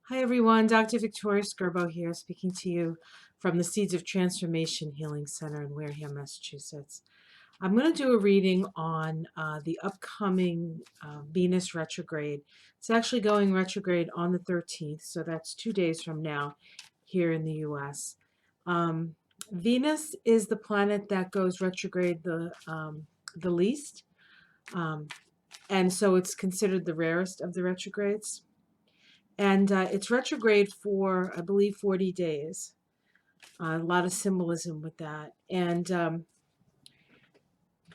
Hi everyone, Dr. Victoria Skirbo here, speaking to you from the Seeds of Transformation Healing Center in Wareham, Massachusetts. I'm going to do a reading on the upcoming Venus retrograde. It's actually going retrograde on the 13th, so that's 2 days from now here in the US. Venus is the planet that goes retrograde the least, um, and so it's considered the rarest of the retrogrades. And it's retrograde for, I believe, 40 days. A lot of symbolism with that. And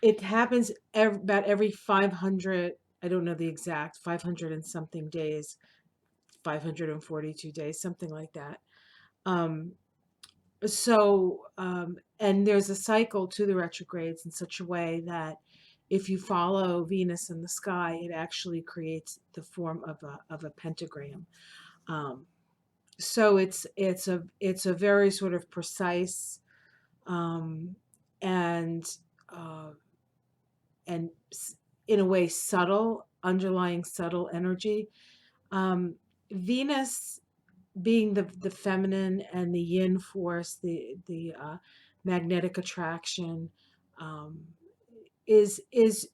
it happens about every 500, I don't know the exact, 500 and something days, 542 days, something like that. Um, and there's a cycle to the retrogrades in such a way that if you follow Venus in the sky, it actually creates the form of a pentagram. Um, so it's a very sort of precise um, and uh, and in a way subtle underlying subtle energy. Venus being the feminine and the yin force, the magnetic attraction, um, is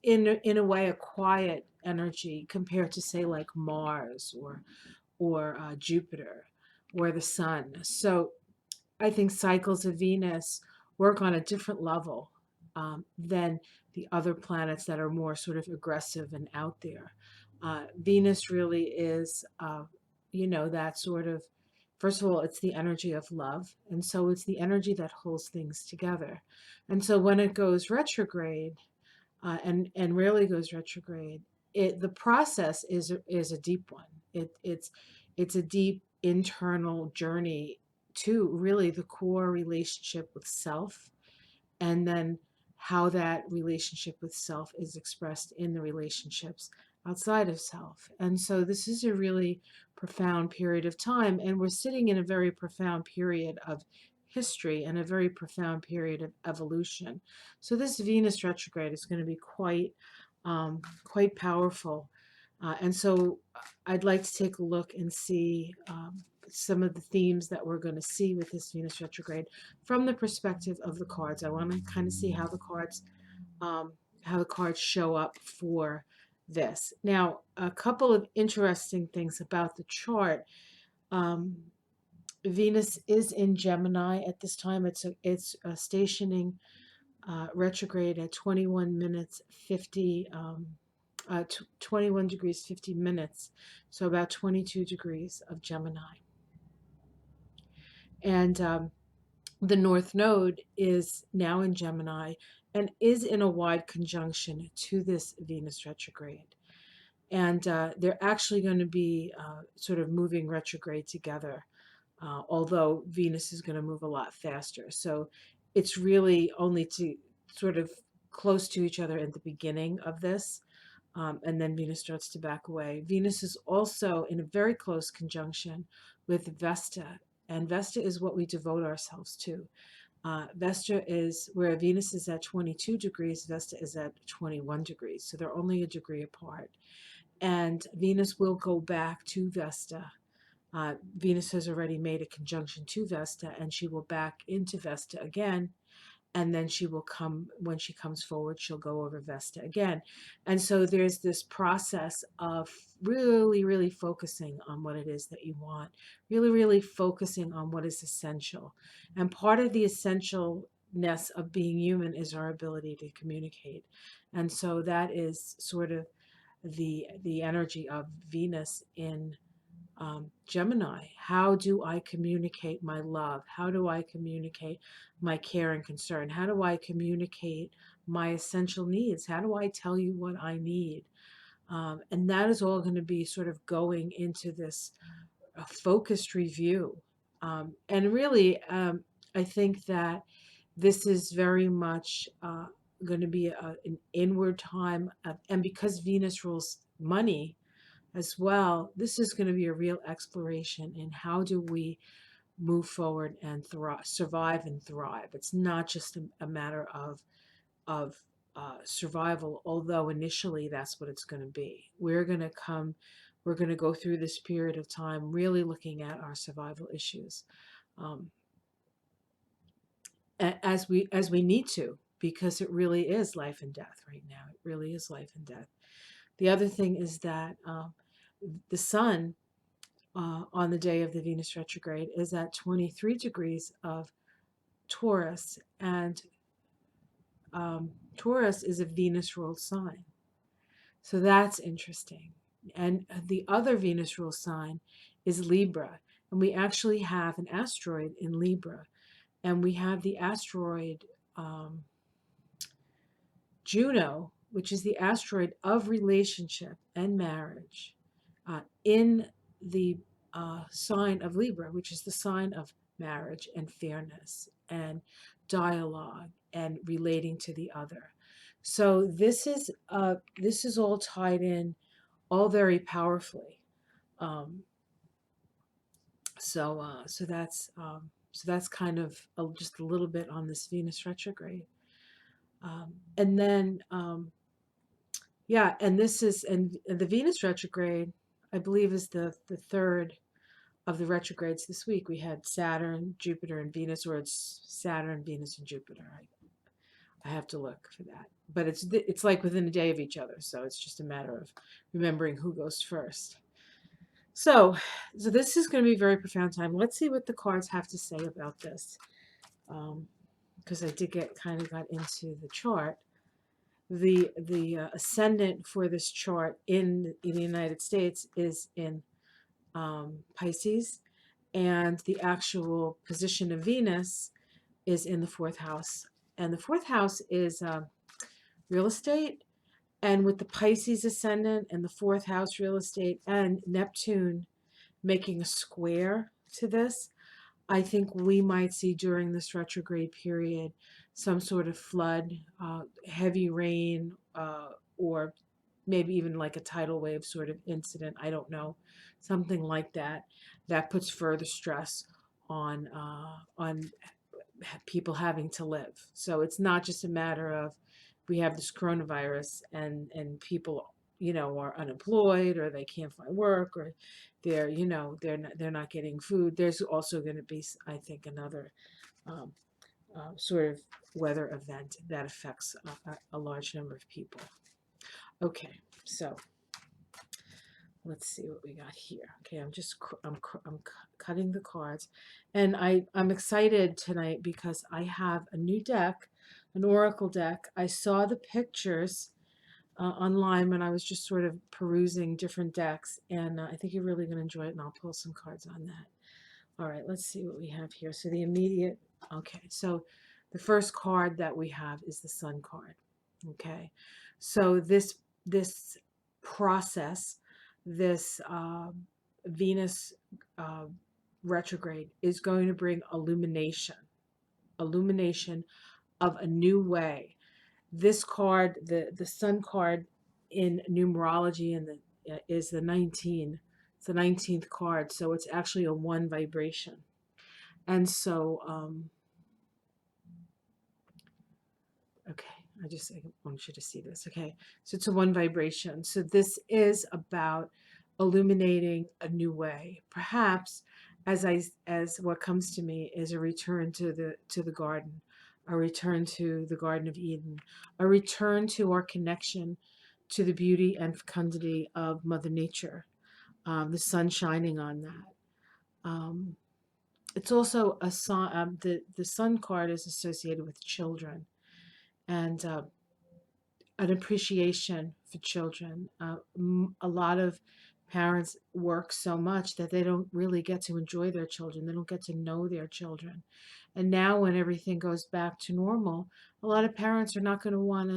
in a way a quiet energy compared to, say, like Mars or Jupiter or the sun. So I think cycles of Venus work on a different level than the other planets that are more sort of aggressive and out there. Venus really is, that sort of, first of all, it's the energy of love. And so it's the energy that holds things together. And so when it goes retrograde, and rarely goes retrograde, the process is a deep one. It's a deep internal journey to really the core relationship with self, and then how that relationship with self is expressed in the relationships outside of self. And so this is a really profound period of time, and we're sitting in a very profound period of history and a very profound period of evolution. So this Venus retrograde is going to be quite powerful. And so I'd like to take a look and see some of the themes that we're going to see with this Venus retrograde from the perspective of the cards. I want to kind of see um, how the cards show up for this. Now, a couple of interesting things about the chart. Um, Venus is in Gemini at this time. It's stationing retrograde at 21 minutes 50 21 degrees 50 minutes, so about 22 degrees of Gemini. And the North Node is now in Gemini and is in a wide conjunction to this Venus retrograde. And they're actually going to be sort of moving retrograde together, although Venus is going to move a lot faster. So it's really only to sort of close to each other at the beginning of this. And then Venus starts to back away. Venus is also in a very close conjunction with Vesta, and Vesta is what we devote ourselves to. Vesta is where Venus is at 22 degrees, Vesta is at 21 degrees, so they're only a degree apart. And Venus will go back to Vesta. Venus has already made a conjunction to Vesta, and she will back into Vesta again, and then she will come, when she comes forward, she'll go over Vesta again. And so there's this process of really, really focusing on what it is that you want, really, really focusing on what is essential. And part of the essentialness of being human is our ability to communicate. And so that is sort of the energy of Venus in Gemini. How do I communicate my love? How do I communicate my care and concern? How do I communicate my essential needs? How do I tell you what I need? And that is all going to be sort of going into this focused review. And really, I think that this is very much going to be an inward time. And because Venus rules money, as well, this is going to be a real exploration in how do we move forward and survive and thrive. It's not just a matter of survival, although initially that's what it's going to be. We're going to come we're going to go through this period of time really looking at our survival issues, um, as we need to, because it really is life and death right now. It really is life and death. The other thing is that the sun on the day of the Venus retrograde is at 23 degrees of Taurus, and Taurus is a Venus ruled sign. So that's interesting. And the other Venus ruled sign is Libra. And we actually have an asteroid in Libra. And we have the asteroid um, Juno, which is the asteroid of relationship and marriage, in the sign of Libra, which is the sign of marriage and fairness and dialogue and relating to the other. So this is all tied in, all very powerfully. Um, so that's kind of just a little bit on this Venus retrograde. And then yeah, and this is and the Venus retrograde, I believe, is the third of the retrogrades this week. We had Saturn, Jupiter, and Venus, or it's Saturn, Venus, and Jupiter. I have to look for that, but it's like within a day of each other, so it's just a matter of remembering who goes first. So this is going to be a very profound time. Let's see what the cards have to say about this, because I did got into the chart. The ascendant for this chart in the United States is in Pisces, and the actual position of Venus is in the fourth house. And the fourth house is real estate. And with the Pisces ascendant and the fourth house real estate and Neptune making a square to this, I think we might see during this retrograde period some sort of flood, heavy rain, or maybe even like a tidal wave sort of incident. I don't know, something like that, that puts further stress on people having to live. So it's not just a matter of we have this coronavirus and people are unemployed, or they can't find work, or they're not getting food. There's also going to be, I think, another um, sort of weather event that affects a large number of people. Okay, so let's see what we got here. Okay, I'm cutting the cards, and I'm excited tonight because I have a new deck, an oracle deck. I saw the pictures online when I was just sort of perusing different decks, and I think you're really going to enjoy it, and I'll pull some cards on that. All right, let's see what we have here. So so the first card that we have is the Sun card. Okay, so this process, this Venus uh, retrograde is going to bring illumination of a new way. This card, the Sun card in numerology, is the 19. It's the 19th card, so it's actually a one vibration. And so, okay, I want you to see this. Okay, so it's a one vibration. So this is about illuminating a new way. Perhaps, as what comes to me is a return to the garden, a return to the Garden of Eden, a return to our connection to the beauty and fecundity of Mother Nature, the sun shining on that. It's also a sun. The Sun card is associated with children, and an appreciation for children. A lot of parents work so much that they don't really get to enjoy their children. They don't get to know their children. And now, when everything goes back to normal, a lot of parents are not going to want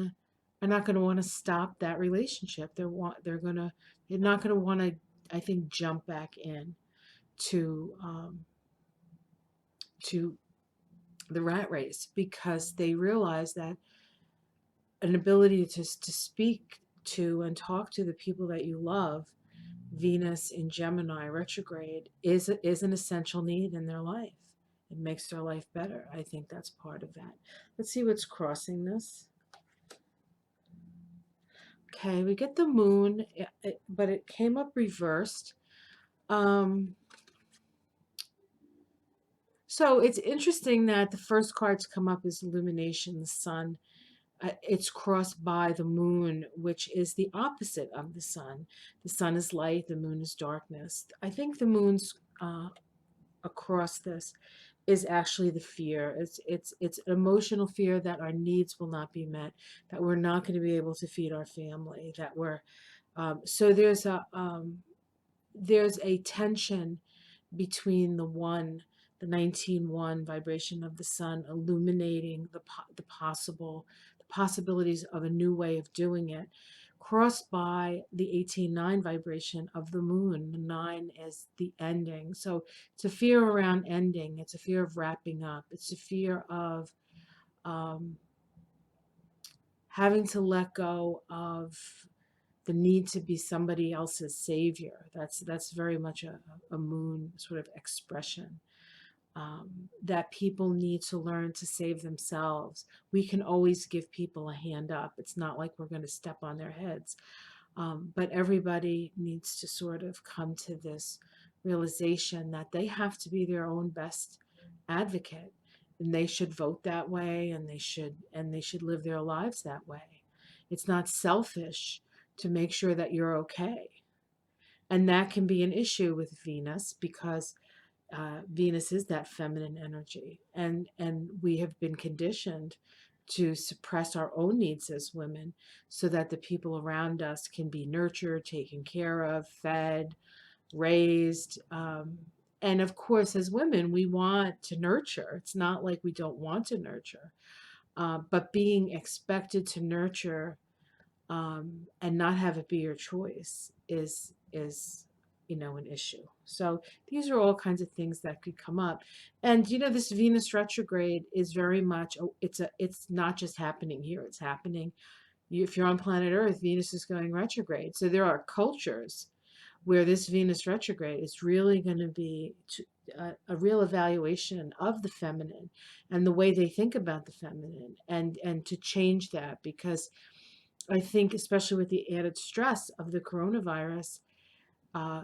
to stop that relationship. They're not going to want to, I think, jump back in to to the rat race, because they realize that an ability to speak to and talk to the people that you love, Venus in Gemini retrograde, is an essential need in their life. It makes their life better. I think that's part of that. Let's see what's crossing this. Okay, we get the moon, but it came up reversed. Um, so it's interesting that the first card to come up is Illumination, the sun. It's crossed by the moon, which is the opposite of the sun. The sun is light, the moon is darkness. I think the moon's across this is actually the fear. It's emotional fear that our needs will not be met, that we're not going to be able to feed our family, that we're so there's a tension between the 19-1 vibration of the sun illuminating the possibilities of a new way of doing it, crossed by the 18-9 vibration of the moon. The 9 is the ending. So it's a fear around ending. It's a fear of wrapping up. It's a fear of um, having to let go of the need to be somebody else's savior. That's very much a moon sort of expression. That people need to learn to save themselves. We can always give people a hand up. It's not like we're going to step on their heads. But everybody needs to sort of come to this realization that they have to be their own best advocate, and they should vote that way, and they should live their lives that way. It's not selfish to make sure that you're okay. And that can be an issue with Venus because Venus is that feminine energy, and we have been conditioned to suppress our own needs as women so that the people around us can be nurtured, taken care of, fed, raised. And of course, as women, we want to nurture. It's not like we don't want to nurture, but being expected to nurture and not have it be your choice is an issue. So these are all kinds of things that could come up. And this Venus retrograde is very much it's not just happening here, it's happening if you're on planet Earth. Venus is going retrograde, so there are cultures where this Venus retrograde is really going to be a real evaluation of the feminine and the way they think about the feminine, and to change that, because I think, especially with the added stress of the coronavirus, uh,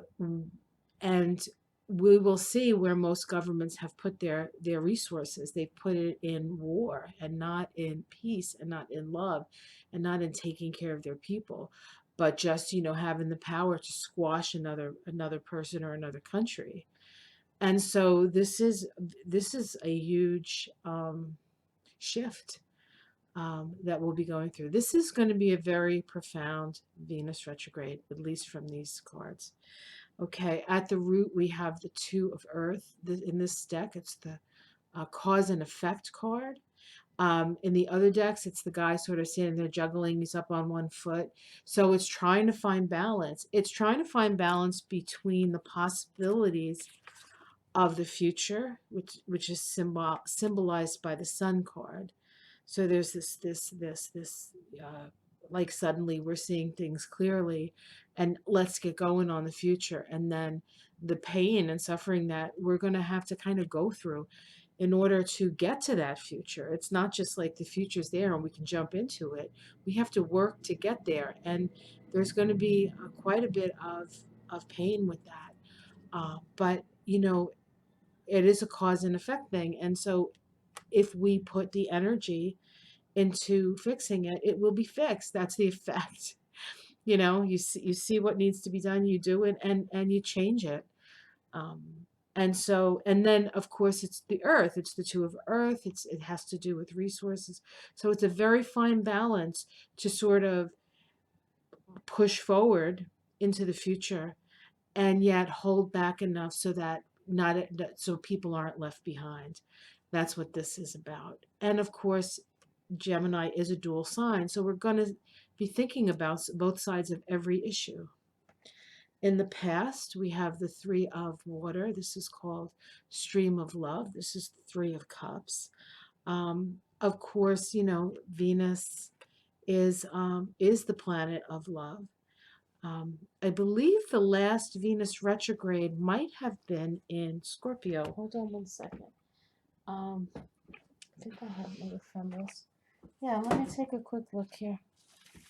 and we will see where most governments have put their resources. They've put it in war and not in peace and not in love and not in taking care of their people, but just having the power to squash another person or another country. And so this is a huge shift that we'll be going through. This is going to be a very profound Venus retrograde, at least from these cards. Okay, at the root, we have the Two of Earth. In this deck, it's the cause and effect card. In the other decks, it's the guy sort of standing there juggling. He's up on one foot. So it's trying to find balance. It's trying to find balance between the possibilities of the future, which is symbolized by the Sun card. So there's this like suddenly we're seeing things clearly, and let's get going on the future. And then the pain and suffering that we're going to have to kind of go through in order to get to that future. It's not just like the future's there and we can jump into it. We have to work to get there, and there's going to be quite a bit of pain with that. But it is a cause and effect thing, and so if we put the energy into fixing it, it will be fixed. That's the effect. You see what needs to be done, you do it, and you change it. Um, and then of course it's the earth. It's the Two of Earth. It has to do with resources. So it's a very fine balance to sort of push forward into the future and yet hold back enough so that not so people aren't left behind. That's what this is about. And of course, Gemini is a dual sign, so we're going to be thinking about both sides of every issue. In the past, we have the Three of Water. This is called Stream of Love. This is the Three of Cups. Of course, Venus is the planet of love. I believe the last Venus retrograde might have been in Scorpio. Hold on one second. I think I have my ephemerals. Yeah, let me take a quick look here.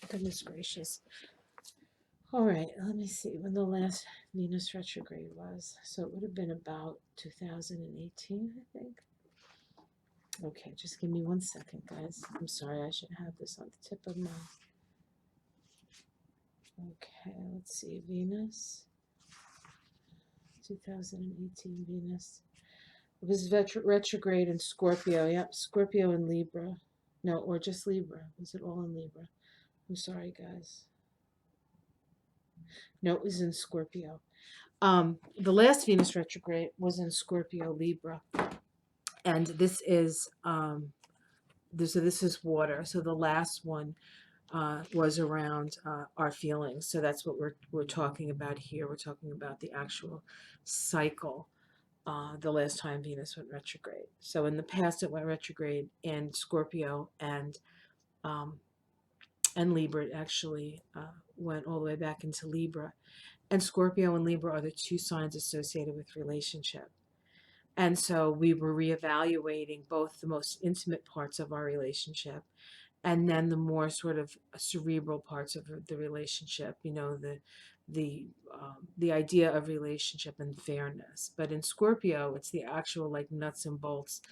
Goodness gracious. All right, let me see when the last Venus retrograde was. So it would have been about 2018, I think. Okay, just give me 1 second, guys. I'm sorry, I should have this on the tip of my. Okay, let's see. Venus, 2018 Venus. It was retrograde in Scorpio. Yep, Scorpio and Libra. No, or just Libra. Was it all in Libra? I'm sorry, guys. No, it was in Scorpio. The last Venus retrograde was in Scorpio Libra, and this is this is water. So the last one was around our feelings. So that's what we're talking about here. We're talking about the actual cycle. The last time Venus went retrograde. So in the past, it went retrograde in Scorpio um, and Libra. It actually went all the way back into Libra. And Scorpio and Libra are the two signs associated with relationship. And so we were reevaluating both the most intimate parts of our relationship and then the more sort of cerebral parts of the relationship, you know, the idea of relationship and fairness. But in Scorpio, it's the actual like nuts and bolts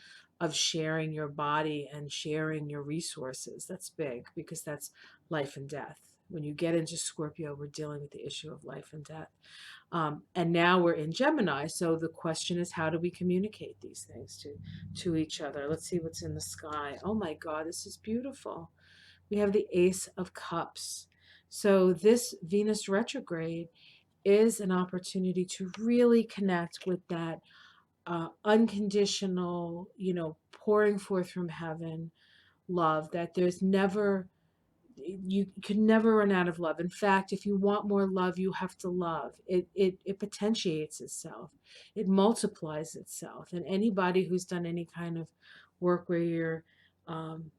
of sharing your body and sharing your resources. That's big because that's life and death. When you get into Scorpio, we're dealing with the issue of life and death. And now we're in Gemini, so the question is, how do we communicate these things to each other? Let's see what's in the sky. Oh my God, this is beautiful. We have the Ace of Cups. So this Venus retrograde is an opportunity to really connect with that unconditional, you know, pouring forth from heaven love that there's never, you could never run out of love. In fact, if you want more love, you have to love. It potentiates itself. It multiplies itself. And anybody who's done any kind of work where you're, um,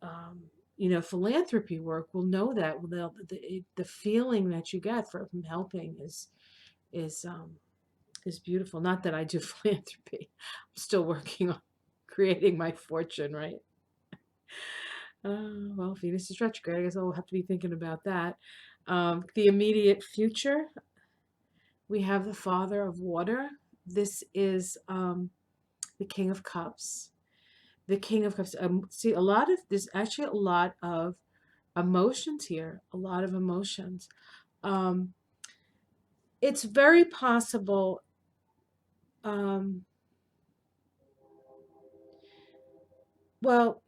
um, you know, philanthropy work will know that the feeling that you get from helping is um, is beautiful. Not that I do philanthropy. I'm still working on creating my fortune, right? Well, Venus is retrograde. I guess I'll have to be thinking about that. The immediate future, we have the Father of Water. This is the King of Cups. The King of Cups. See, there's actually a lot of emotions here, a lot of emotions. Um, it's very possible. Um, well,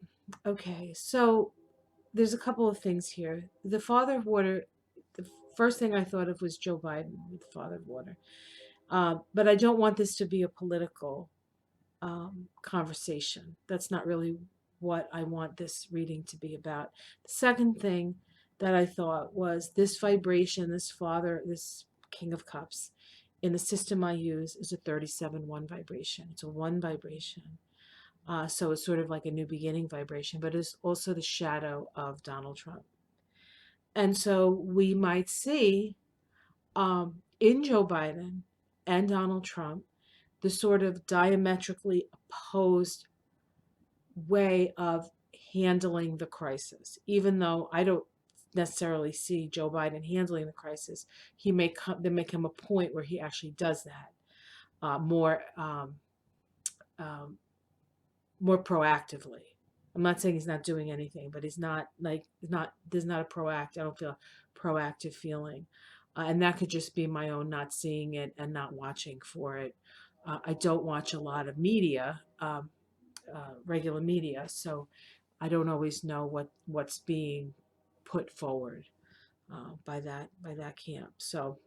okay, so there's a couple of things here. The Father of Water, the first thing I thought of was Joe Biden with the Father of Water. But I don't want this to be a political conversation. That's not really what I want this reading to be about. The second thing that I thought was this vibration, this Father, this King of Cups, in the system I use is a 37-1 vibration. It's a one vibration. So it's sort of like a new beginning vibration, but it's also the shadow of Donald Trump. And so we might see in Joe Biden and Donald Trump the sort of diametrically opposed way of handling the crisis. Even though I don't necessarily see Joe Biden handling the crisis, there may come a point where he actually does that um, more proactively. I'm not saying he's not doing anything, but he's not like there's not a proactive. I don't feel proactive feeling, and that could just be my own not seeing it and not watching for it. I don't watch a lot of media, regular media, so I don't always know what's being put forward by that camp. So,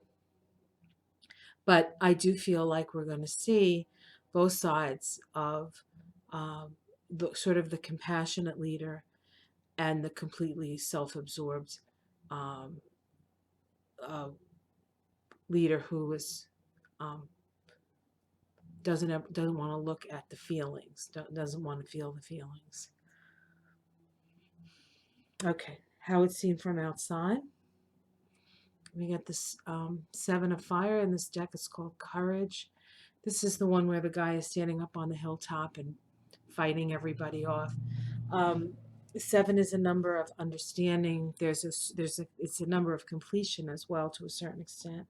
but I do feel like we're going to see both sides of um, the sort of the compassionate leader and the completely self-absorbed um, uh, leader who is um, doesn't want to look at the feelings, doesn't want to feel the feelings. Okay, how it's seen from outside. We got this Seven of Fire, and this deck is called Courage. This is the one where the guy is standing up on the hilltop and fighting everybody off. Um, Seven is a number of understanding. It's a number of completion as well, to a certain extent.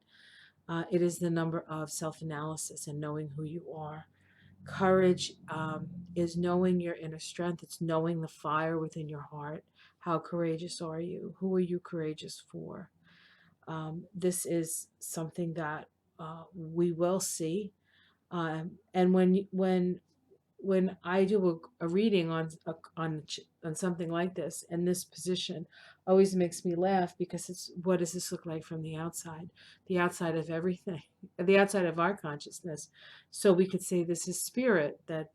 It is the number of self-analysis and knowing who you are. Courage is knowing your inner strength. It's knowing the fire within your heart. How courageous are you? Who are you courageous for? This is something that we will see. And when I do a reading on something like this, and this position always makes me laugh, because it's, what does this look like from the outside of everything, the outside of our consciousness. So we could say this is spirit that,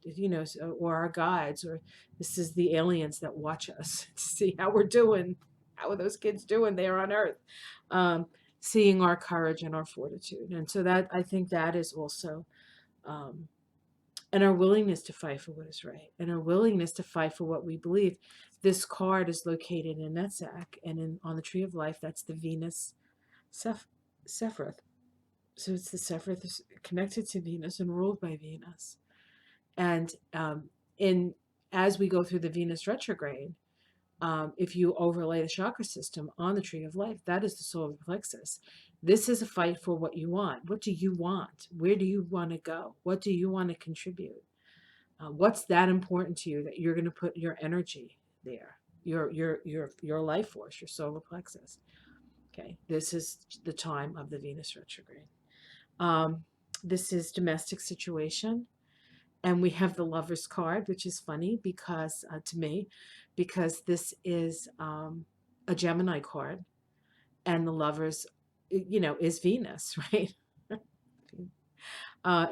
or our guides, or this is the aliens that watch us to see how we're doing, how are those kids doing there on Earth, um, seeing our courage and our fortitude. And so that, I think that is also. Um, and our willingness to fight for what is right, and our willingness to fight for what we believe. This card is located in Netzach, and on the Tree of Life, that's the Venus Sephiroth. So it's the Sephiroth is connected to Venus and ruled by Venus. And in as we go through the Venus retrograde, if you overlay the chakra system on the Tree of Life, that is the solar plexus. This is a fight for what you want. What do you want? Where do you want to go? What do you want to contribute? What's that important to you that you're going to put your energy there, your life force, your solar plexus? Okay, this is the time of the Venus retrograde. This is domestic situation, and we have the Lover's card, which is funny because to me, because this is a Gemini card, and the Lovers, is Venus, right?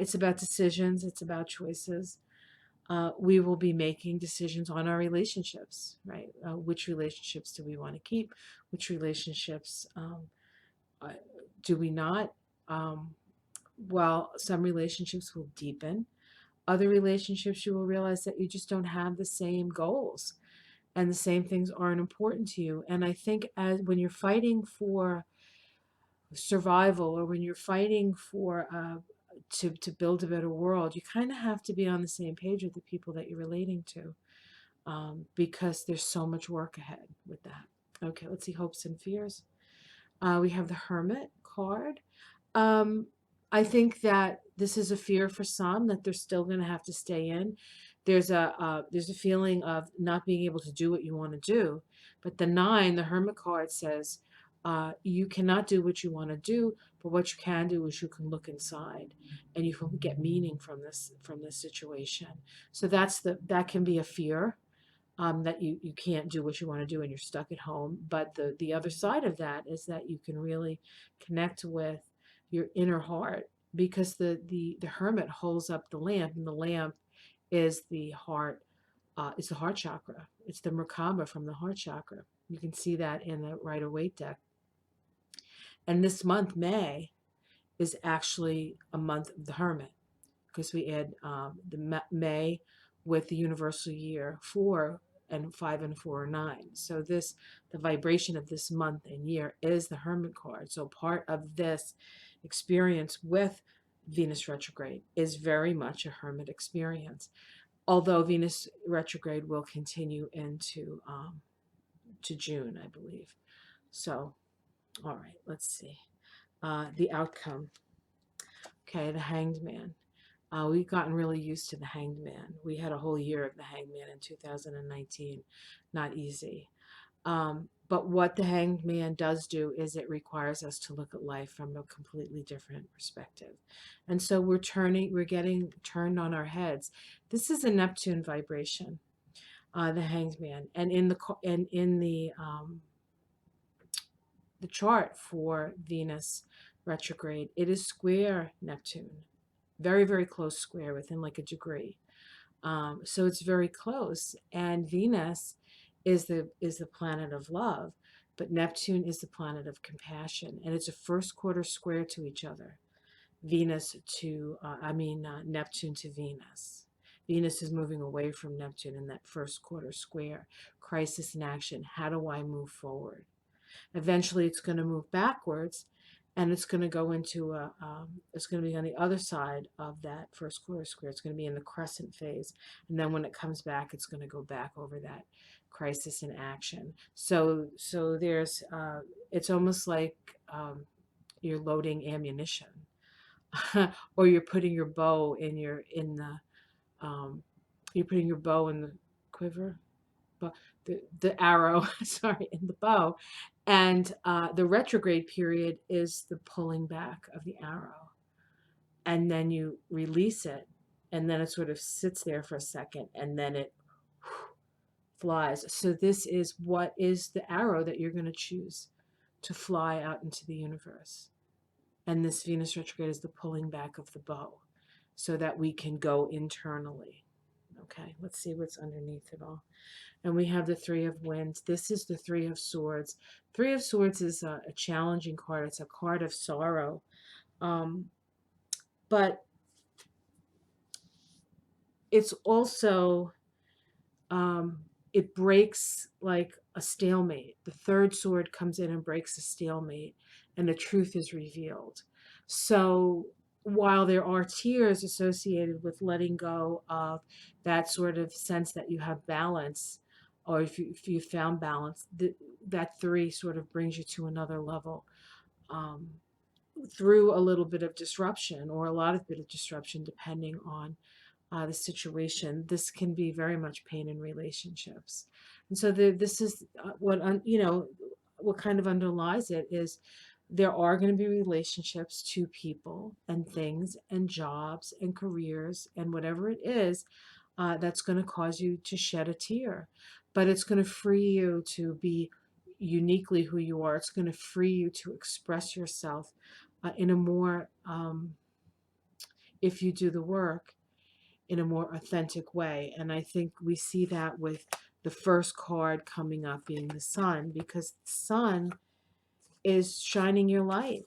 It's about decisions. It's about choices. We will be making decisions on our relationships, right? Which relationships do we want to keep? Which relationships uh, do we not? Well, some relationships will deepen. Other relationships, you will realize that you just don't have the same goals, and the same things aren't important to you. And I think as when you're fighting for survival, or when you're fighting for to build a better world, you kind of have to be on the same page with the people that you're relating to, because there's so much work ahead with that. Okay, let's see, hopes and fears. We have the Hermit card. Um, I think that this is a fear for some, that they're still going to have to stay in. There's a feeling of not being able to do what you want to do. But the nine, the Hermit card, says you cannot do what you want to do, but what you can do is you can look inside, and you can get meaning from this situation. So that can be a fear, that you can't do what you want to do and you're stuck at home. But the other side of that is that you can really connect with your inner heart, because the hermit holds up the lamp, and the lamp is the heart. It's the heart chakra. It's the Merkaba from the heart chakra. You can see that in the Rider-Waite deck. And this month, May, is actually a month of the hermit, because we add the May with the universal year 4 and 5 and 4 are 9. So the vibration of this month and year is the Hermit card. So part of this experience with Venus retrograde is very much a Hermit experience. Although Venus retrograde will continue into to June, I believe. So, all right, let's see. The outcome. Okay, the Hanged Man. We've gotten really used to the Hanged Man. We had a whole year of the Hanged Man in 2019. Not easy. But what the Hanged Man does do is it requires us to look at life from a completely different perspective. And so we're getting turned on our heads. This is a Neptune vibration, the Hanged Man. And in the chart for Venus retrograde, it is square Neptune. Very, very close square, within like a degree. So it's very close. And Venus is the planet of love, but Neptune is the planet of compassion, and it's a first quarter square to each other. Neptune to Venus. Venus is moving away from Neptune in that first quarter square. Crisis in action. How do I move forward? Eventually, it's going to move backwards, and it's going to go into it's going to be on the other side of that first quarter square. It's going to be in the crescent phase, and then when it comes back, it's going to go back over that crisis in action. So there's it's almost like you're loading ammunition, or you're putting your bow in the you're putting your bow in the quiver, but the arrow, sorry, in the bow, and the retrograde period is the pulling back of the arrow, and then you release it, and then it sort of sits there for a second, and then it flies. So this is what is the arrow that you're going to choose to fly out into the universe. And this Venus retrograde is the pulling back of the bow so that we can go internally. Okay, let's see what's underneath it all. And we have the Three of Wands. This is the Three of Swords. Three of Swords is a challenging card. It's a card of sorrow. But it's also, it breaks like a stalemate. The third sword comes in and breaks a stalemate, and the truth is revealed. So while there are tears associated with letting go of that sort of sense that you have balance, or if you found balance, that three sort of brings you to another level, through a little bit of disruption or a lot of bit of disruption, depending on the situation. This can be very much pain in relationships. And so this is what kind of underlies it is there are going to be relationships to people and things and jobs and careers and whatever it is, that's going to cause you to shed a tear. But it's going to free you to be uniquely who you are. It's going to free you to express yourself in a more, if you do the work, in a more authentic way. And I think we see that with the first card coming up being the sun, because the sun is shining your light.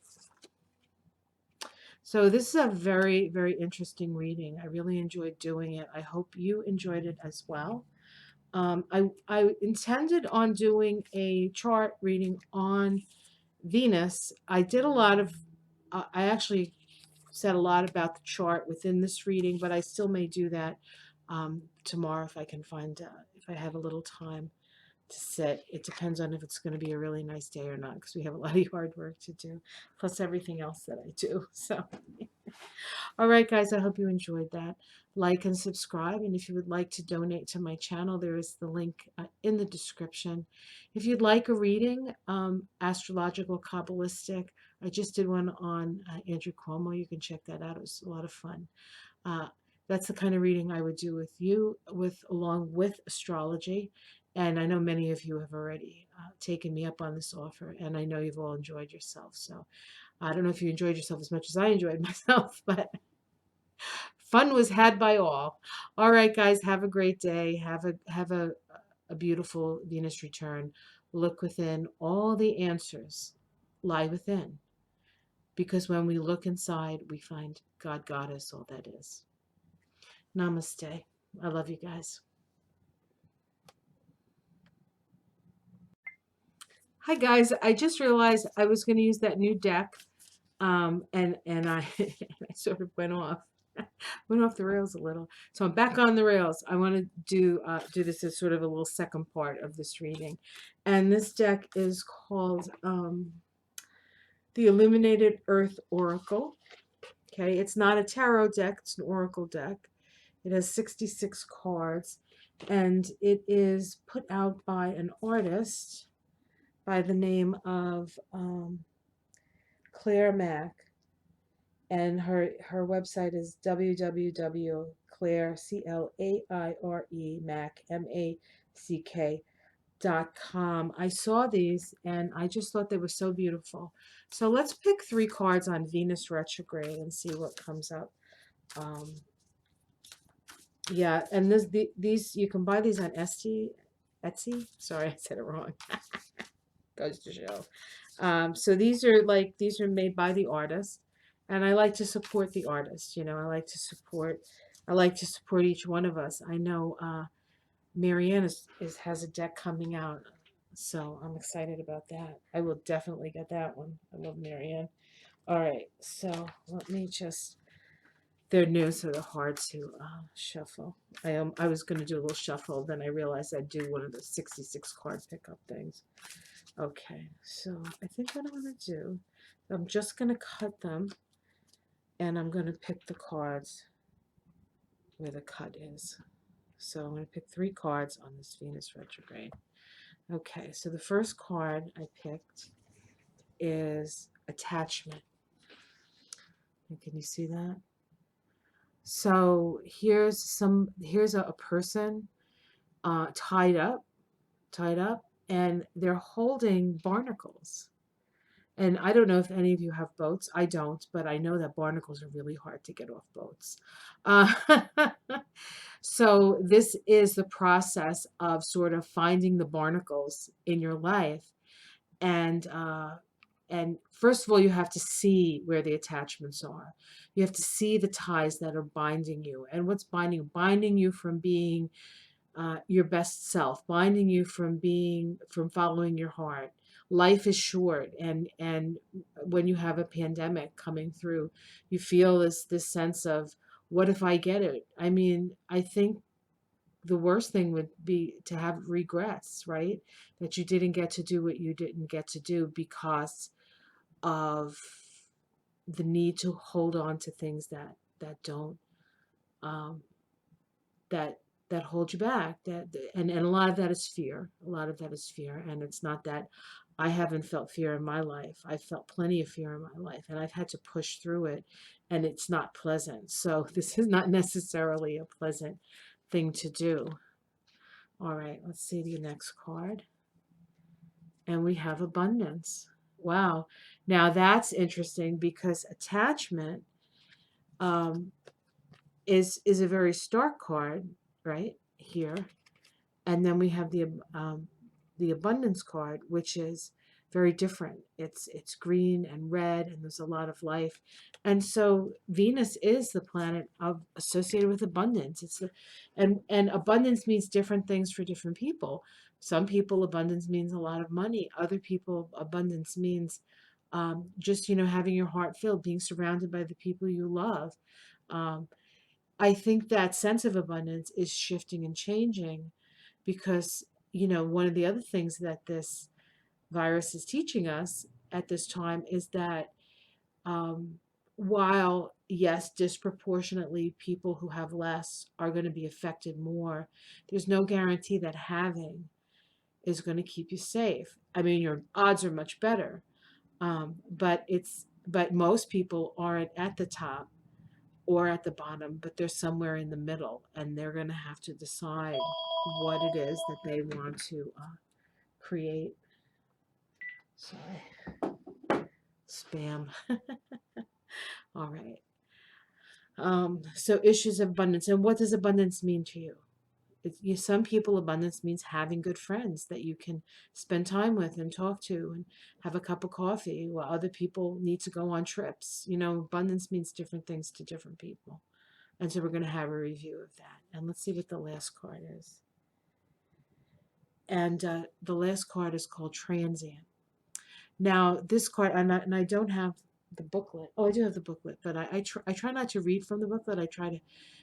So this is a very, very interesting reading. I really enjoyed doing it. I hope you enjoyed it as well. I intended on doing a chart reading on Venus. I did a lot of, I actually said a lot about the chart within this reading, but I still may do that tomorrow if I can find, if I have a little time to sit. It depends on if it's going to be a really nice day or not, because we have a lot of hard work to do, plus everything else that I do. So, all right, guys, I hope you enjoyed that. Like and subscribe, and if you would like to donate to my channel, there is the link in the description. If you'd like a reading, astrological, Kabbalistic, I just did one on Andrew Cuomo. You can check that out. It was a lot of fun. That's the kind of reading I would do with you, along with astrology. And I know many of you have already taken me up on this offer, and I know you've all enjoyed yourself. So I don't know if you enjoyed yourself as much as I enjoyed myself, but fun was had by all. All right, guys, have a great day. Have a beautiful Venus return. Look within. All the answers lie within. Because when we look inside, we find God, Goddess, all that is. Namaste. I love you guys. Hi, guys. I just realized I was going to use that new deck, and I, I sort of went off the rails a little. So I'm back on the rails. I want to do this as sort of a little second part of this reading, and this deck is called the Illuminated Earth Oracle. Okay, it's not a tarot deck; it's an oracle deck. It has 66 cards, and it is put out by an artist by the name of Claire Mack, and her website is www.claire, C-L-A-I-R-E, Mack, MACK.com. I saw these and I just thought they were so beautiful. So let's pick 3 cards on Venus retrograde and see what comes up. Yeah, and these you can buy these on Etsy. Sorry, I said it wrong. Goes to show. So these are made by the artist, and I like to support the artist. You know, I like to support each one of us. I know Marianne has a deck coming out, so I'm excited about that. I will definitely get that one. I love Marianne. All right, so let me just They're new, so they're hard to shuffle. I was going to do a little shuffle, then I realized I'd do one of the 66 card pickup things. Okay, so I think what I'm going to do, I'm just going to cut them, and I'm going to pick the cards where the cut is. So I'm going to pick 3 cards on this Venus retrograde. Okay, so the first card I picked is attachment. And can you see that? So here's a person tied up, and they're holding barnacles. And I don't know if any of you have boats. I don't, but I know that barnacles are really hard to get off boats. Uh, so this is the process of sort of finding the barnacles in your life, and first of all, you have to see where the attachments are. You have to see the ties that are binding you, and what's binding you from being your best self, binding you from following your heart. Life is short, and when you have a pandemic coming through, you feel this sense of, what if I get it? I mean, I think the worst thing would be to have regrets, right? That you didn't get to do what you didn't get to do because of the need to hold on to things that don't um, that that hold you back. And a lot of that is fear. A lot of that is fear, and it's not that I haven't felt fear in my life. I've felt plenty of fear in my life, and I've had to push through it, and it's not pleasant. So this is not necessarily a pleasant thing to do. All right, let's see the next card. And we have abundance. Wow. Now that's interesting because attachment um, is a very stark card, right here, and then we have the abundance card, which is very different. It's green and red, and there's a lot of life, and so Venus is the planet of associated with abundance. And abundance means different things for different people. Some people abundance means a lot of money. Other people abundance means just having your heart filled, being surrounded by the people you love. Um, I think that sense of abundance is shifting and changing because, one of the other things that this virus is teaching us at this time is that um, while, yes, disproportionately people who have less are going to be affected more, there's no guarantee that having is going to keep you safe. I mean, your odds are much better, but most people aren't at the top or at the bottom, but they're somewhere in the middle, and they're going to have to decide what it is that they want to create. Sorry, spam. All right. So issues of abundance, and what does abundance mean to you? Some people, abundance means having good friends that you can spend time with and talk to and have a cup of coffee, while other people need to go on trips. Abundance means different things to different people. And so we're going to have a review of that. And let's see what the last card is. And the last card is called Transient. Now, this card, and I don't have the booklet. Oh, I do have the booklet, but I try not to read from the booklet. I try to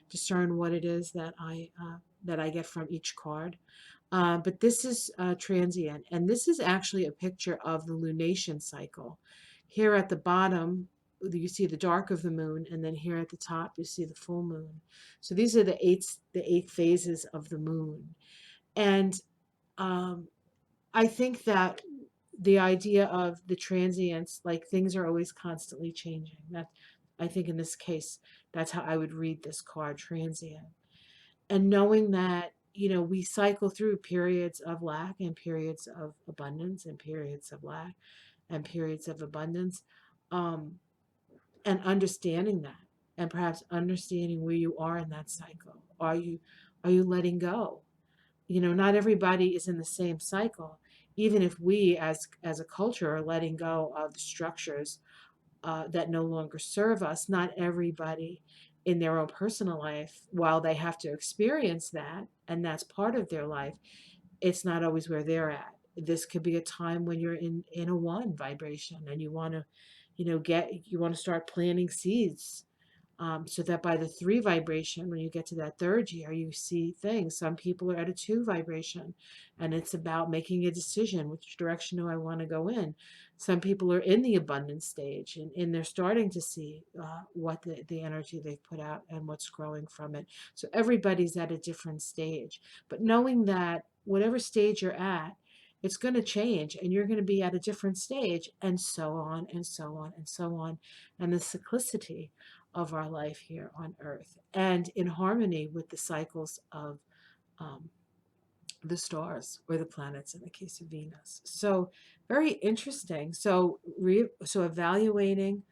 discern what it is that I get from each card. But this is Transient, and this is actually a picture of the lunation cycle. Here at the bottom, you see the dark of the moon, and then here at the top, you see the full moon. So these are the eight phases of the moon, and um, I think that the idea of the transients, like things are always constantly changing. That I think in this case, that's how I would read this card, transient. And knowing that, we cycle through periods of lack and periods of abundance and periods of lack and periods of abundance, um, and understanding that, and perhaps understanding where you are in that cycle. Are you letting go? Not everybody is in the same cycle. Even if we as a culture are letting go of the structures that no longer serve us, not everybody in their own personal life, while they have to experience that, and that's part of their life, it's not always where they're at. This could be a time when you're in a one vibration, and you want to start planting seeds So that by the 3 vibration, when you get to that 3rd year, you see things. Some people are at a 2 vibration, and it's about making a decision. Which direction do I want to go in? Some people are in the abundance stage, and they're starting to see what the energy they've put out and what's growing from it. So everybody's at a different stage. But knowing that whatever stage you're at, it's going to change, and you're going to be at a different stage, and so on, and so on, and so on. And the cyclicity of our life here on earth, and in harmony with the cycles of um, the stars or the planets in the case of Venus. So very interesting. So evaluating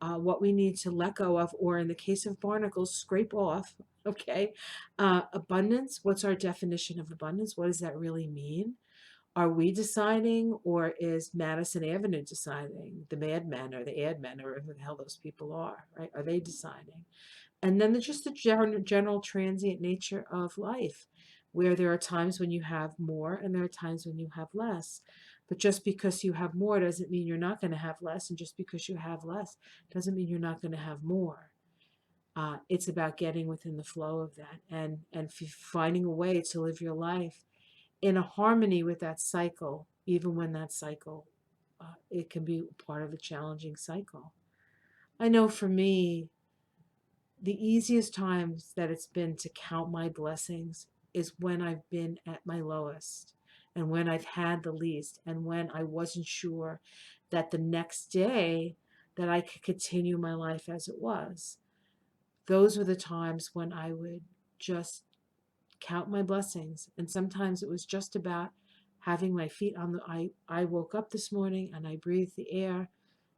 what we need to let go of, or in the case of barnacles, scrape off. Okay. Abundance. What's our definition of abundance? What does that really mean? Are we deciding, or is Madison Avenue deciding? The madmen or the admen, or who the hell those people are, right? Are they deciding? And then there's just the general transient nature of life, where there are times when you have more and there are times when you have less. But just because you have more doesn't mean you're not going to have less. And just because you have less doesn't mean you're not going to have more. It's about getting within the flow of that, and finding a way to live your life in a harmony with that cycle, even when that cycle, it can be part of a challenging cycle. I know for me, the easiest times that it's been to count my blessings is when I've been at my lowest, and when I've had the least, and when I wasn't sure that the next day that I could continue my life as it was. Those were the times when I would just count my blessings. And sometimes it was just about having my feet on the I woke up this morning and I breathed the air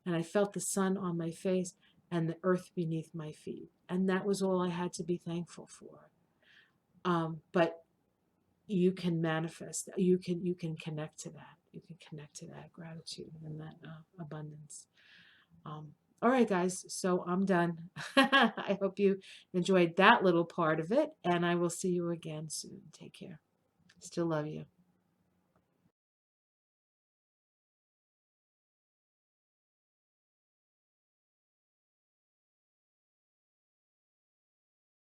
and I felt the sun on my face and the earth beneath my feet. And that was all I had to be thankful for. But you can manifest that. You can connect to that. You can connect to that gratitude and that abundance. Um, all right, guys. So I'm done. I hope you enjoyed that little part of it, and I will see you again soon. Take care. Still love you.